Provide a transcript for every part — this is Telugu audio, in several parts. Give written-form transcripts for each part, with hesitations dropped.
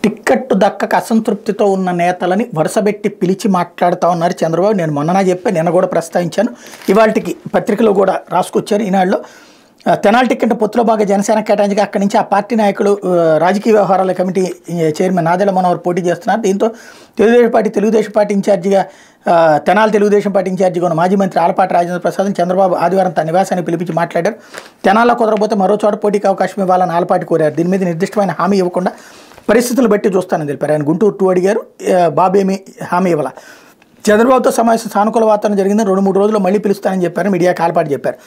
టిక్కెట్టు దక్కక అసంతృప్తితో ఉన్న నేతలని వరుసబెట్టి పిలిచి మాట్లాడుతూ ఉన్నారు చంద్రబాబు. నేను మొన్ననే చెప్పాను, నిన్న కూడా ప్రస్తావించాను, ఇవాళకి పత్రికలో కూడా రాసుకొచ్చారు ఈనాడులో. తెనాలి టిక్కెట్ పొత్తులో బాగా జనసేన కేటాయించగా అక్కడి నుంచి ఆ పార్టీ నాయకులు రాజకీయ వ్యవహారాల కమిటీ చైర్మన్ నాదెళ్ల మనోహర్ పోటీ చేస్తున్నారు. దీంతో తెలుగుదేశం పార్టీ ఇన్ఛార్జిగా తెనాలి తెలుగుదేశం పార్టీ ఇన్ఛార్జిగా ఉన్న మాజీ మంత్రి ఆలపాటి రాజేంద్ర ప్రసాద్ చంద్రబాబు ఆదివారం తన నివాసాన్ని పిలిపించి మాట్లాడారు. తెనాల్లో కుదరబోతే మరో చోట పోటీకి అవకాశం ఇవ్వాలని ఆలపాటి కోరారు. దీని మీద నిర్దిష్టమైన హామీ ఇవ్వకుండా పరిస్థితులు బట్టి చూస్తానని తెలిపారు. ఆయన గుంటూరు 2 అడిగారు, బాబు ఏమీ హామీ ఇవ్వాల. చంద్రబాబుతో సమావేశం సానుకూల వాతావరణం జరిగిందని 2-3 రోజుల్లో మళ్ళీ పిలుస్తానని చెప్పారు. మీడియాకి ఆలపాటి చెప్పారు.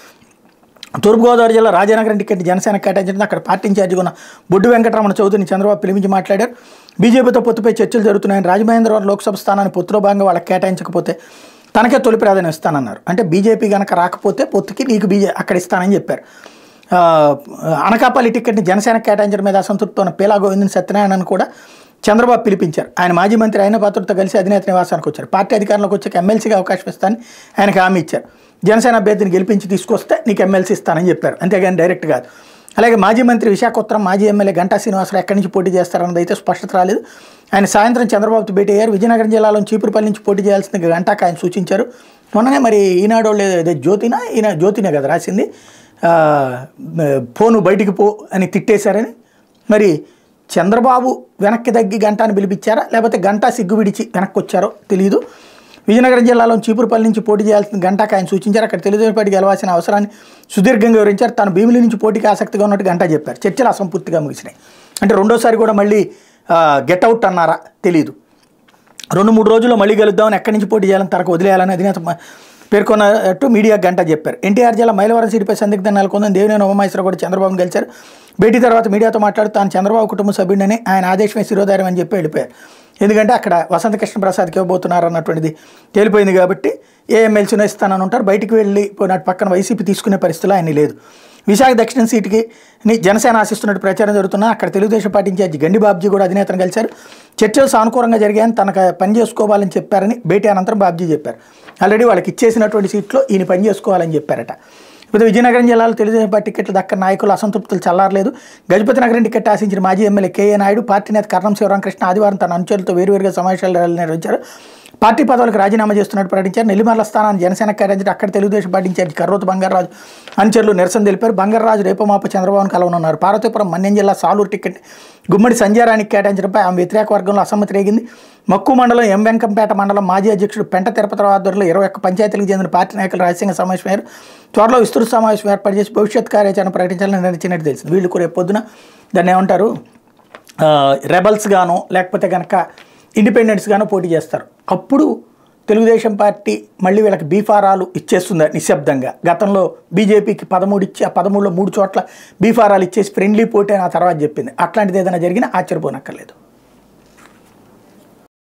తూర్పుగోదావరి జిల్లా రాజానగరం టికెట్ జనసేన కేటాయించింది. అక్కడ పార్టీ ఇన్ఛార్జిగా ఉన్న బొడ్డు వెంకటరమణ చౌదరిని చంద్రబాబు పిలిపించి మాట్లాడారు. బీజేపీతో పొత్తుపై చర్చలు జరుగుతున్నాయని, రాజమహేంద్రవరం లోక్సభ స్థానాన్ని పొత్తులో భాగంగా వాళ్ళకి కేటాయించకపోతే తనకే తొలి ప్రాధాన్యం ఇస్తానన్నారు. అంటే బీజేపీ కనుక రాకపోతే పొత్తుకి నీకు అక్కడ ఇస్తానని చెప్పారు. అనకాపల్లి టికెట్ని జనసేన కేటాయించడం మీద అసంతృప్తి ఉన్న పీలా గోవిందన్ సత్యనారాయణను కూడా చంద్రబాబు పిలిపించారు. ఆయన మాజీ మంత్రి అయిన పాత్రతో కలిసి అధినేత నివాసానికి వచ్చారు. పార్టీ అధికారంలోకి వచ్చాక ఎమ్మెల్సీగా అవకాశం ఇస్తానని ఆయనకు హామీ ఇచ్చారు. జనసేన అభ్యర్థిని గెలిపించి తీసుకొస్తే నీకు ఎమ్మెల్సీ ఇస్తానని చెప్పారు, అంతేగాని డైరెక్ట్ కాదు. అలాగే మాజీ మంత్రి విశాఖ ఉత్తరం మాజీ ఎమ్మెల్యే గంటా శ్రీనివాసరావు ఎక్కడి నుంచి పోటీ చేస్తారన్నది అయితే స్పష్టత రాలేదు. ఆయన సాయంత్రం చంద్రబాబుతో భేటీ అయ్యారు. విజయనగరం జిల్లాలో చీపురుపల్లి నుంచి పోటీ చేయాల్సిన గంటాకు ఆయన సూచించారు. మొన్ననే మరి ఈనాడు జ్యోతినే కదా రాసింది, ఫోను బయటికి పో అని తిట్టేశారని. మరి చంద్రబాబు వెనక్కి తగ్గి గంటాను పిలిపించారా, లేకపోతే గంటా సిగ్గు విడిచి వెనక్కి వచ్చారో తెలియదు. విజయనగరం జిల్లాలో చీపురుపల్లి నుంచి పోటీ చేయాల్సిన గంటాకు ఆయన సూచించారు. అక్కడ తెలుగుదేశం పార్టీ గెలవాల్సిన అవసరాన్ని సుదీర్ఘంగా వివరించారు. తాను భీమిలి నుంచి పోటీకి ఆసక్తిగా ఉన్నట్టు గంటా చెప్పారు. చర్చలు అసంపూర్తిగా ముగిసినాయి. అంటే రెండోసారి కూడా మళ్ళీ గెట్అవుట్ అన్నారా తెలియదు. 2-3 రోజుల్లో మళ్ళీ గెలుద్దామని ఎక్కడి నుంచి పోటీ చేయాలని తనకు వదిలేయాలని అధినేత పేర్కొన్నట్టు మీడియా గంట చెప్పారు. ఎన్టీఆర్ జిల్లా మైలవరం సీటుపై సందిగ్ధం నెలకొందని దేవినేని ఉమామహేశ్వరరావు కూడా చంద్రబాబును గెలిచారు. భేటీ తర్వాత మీడియాతో మాట్లాడుతూ తాను చంద్రబాబు కుటుంబ సభ్యుడని, ఆయన ఆదేశమే శిరోధార్యం అని చెప్పి వెళ్ళిపోయారు. ఎందుకంటే అక్కడ వసంత కృష్ణ ప్రసాద్కి ఇవ్వబోతున్నారు అన్నటువంటిది తేలిపోయింది కాబట్టి ఏ ఎమ్మెల్సీనో ఇస్తానని ఉంటారు. బయటికి వెళ్ళిపోయినట్టు పక్కన వైసీపీ తీసుకునే పరిస్థితులు ఆయన లేదు. విశాఖ దక్షిణ సీటుకి జనసేన ఆశిస్తున్నట్టు ప్రచారం జరుగుతున్నా అక్కడ తెలుగుదేశం పార్టీ ఇన్ఛార్జి గండి బాబ్జీ కూడా అధినేతను కలిశారు. చర్చలు సానుకూలంగా జరిగాయని, తనకు పని చేసుకోవాలని చెప్పారని భేటీ అనంతరం బాబ్జీ చెప్పారు. ఆల్రెడీ వాళ్ళకి ఇచ్చేసినటువంటి సీట్లో ఈయన పని చేసుకోవాలని చెప్పారట. ఇప్పుడు విజయనగరం జిల్లాలో తెలుగుదేశం పార్టీ టికెట్లు దక్కని నాయకులు అసంతృప్తులు చల్లారలేదు. గజపతి నగరం టికెట్ ఆశించిన మాజీ ఎమ్మెల్యే కేఏ నాయుడు, పార్టీ నేత కర్ణం శివరామకృష్ణ ఆదివారం తన అనుచరులతో వేరువేరుగా సమావేశాలు నిర్వహించారు. పార్టీ పదవులకు రాజీనామా చేస్తున్నట్టు ప్రకటించారు. నెల్లిమర్ల స్థానాన్ని జనసేన కేటాయించి అక్కడ తెలుగుదేశం పార్టీ ఇన్ఛార్జి కర్రోతు బంగారాజు అనుచరులు నిరసన తెలిపారు. బంగారాజు రేపమాప చంద్రబాబును కలవనున్నారు. పార్వతీపురం మన్యం జిల్లా సాలూరు టికెట్ గుమ్మడి సంజయారానికి కేటాయించడంపై ఆమె వ్యతిరేక వర్గంలో అసమ్మతి రేగింది. మక్కు మండలం ఎం వెంకంపేట మండలం మాజీ అధ్యక్షుడు పెంట తిరుపతిరావు ఆధ్వర్యంలో 21 పంచాయతీలకు చెందిన పార్టీ నాయకులు రహస్యంగా సమావేశమయ్యారు. త్వరలో విస్తృత సమావేశం ఏర్పాటు చేసి భవిష్యత్ కార్యాచరణ ప్రకటించాలని నిర్ణయించినట్టు తెలిసింది. వీళ్ళు కూడా పొద్దున దాన్ని ఏమంటారు, రెబల్స్ గానో లేకపోతే కనుక ఇండిపెండెంట్స్ గానో పోటీ చేస్తారు. అప్పుడు తెలుగుదేశం పార్టీ మళ్ళీ వీళ్ళకి బీఫారాలు ఇచ్చేస్తుంది నిశ్శబ్దంగా. గతంలో బీజేపీకి 13 ఇచ్చి ఆ 13లో 3 చోట్ల బీఫారాలు ఇచ్చేసి ఫ్రెండ్లీ పోటీ అని ఆ తర్వాత చెప్పింది. అట్లాంటిది ఏదైనా జరిగినా ఆశ్చర్యపోనక్కర్లేదు.